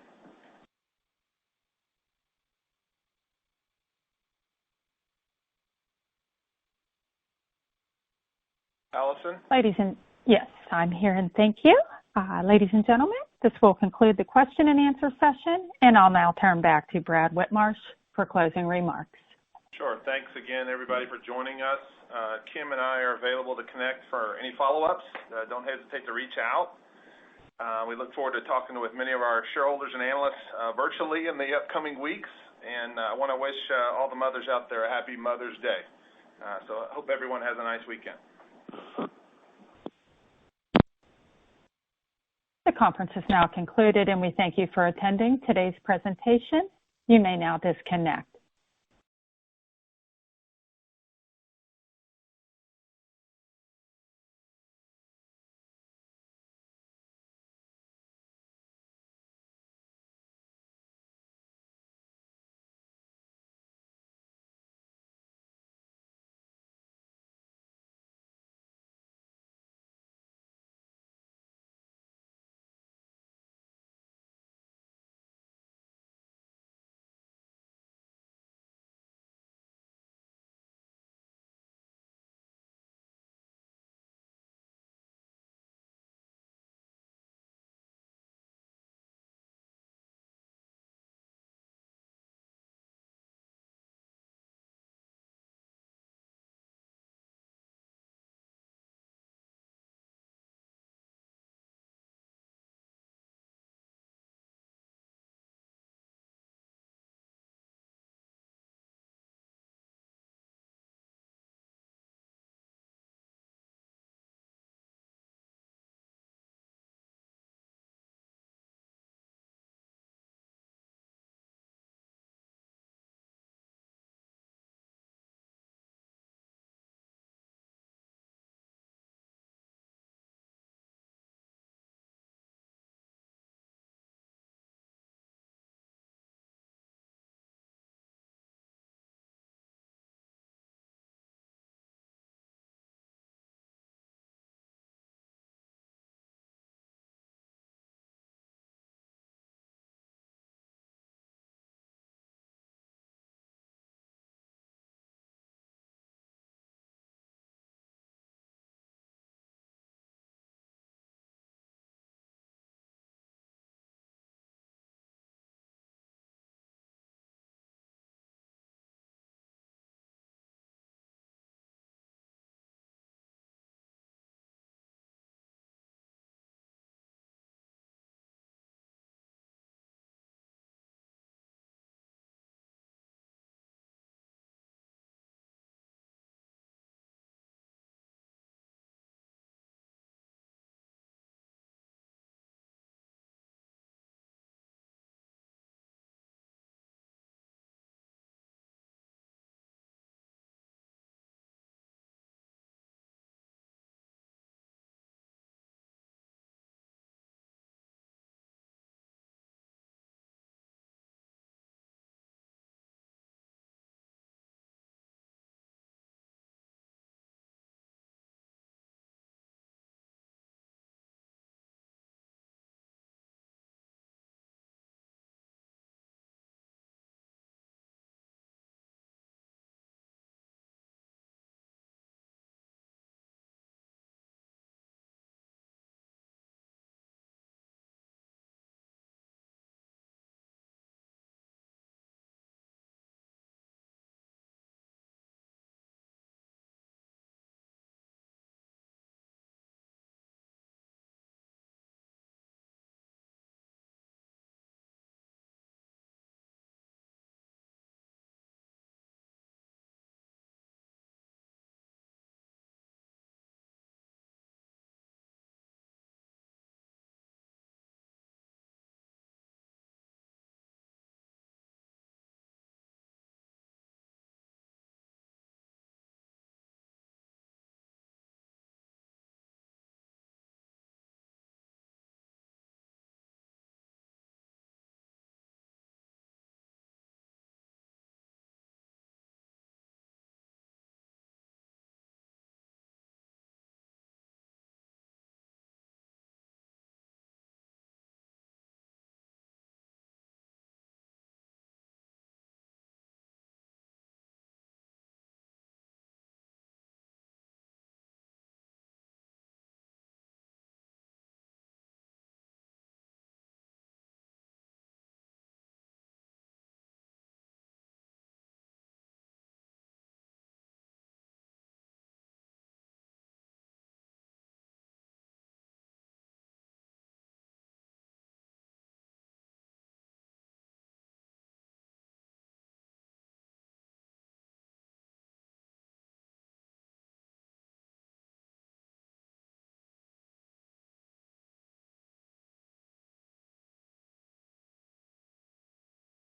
Allison? Yes, I'm here, and thank you. Ladies and gentlemen, this will conclude the question and answer session, and I'll now turn back to Brad Whitmarsh for closing remarks. Sure. Thanks again, everybody, for joining us. Kim and I are available to connect for any follow-ups. Don't hesitate to reach out. We look forward to talking with many of our shareholders and analysts virtually in the upcoming weeks, and I want to wish all the mothers out there a happy Mother's Day. So I hope everyone has a nice weekend. The conference is now concluded, and we thank you for attending today's presentation. You may now disconnect.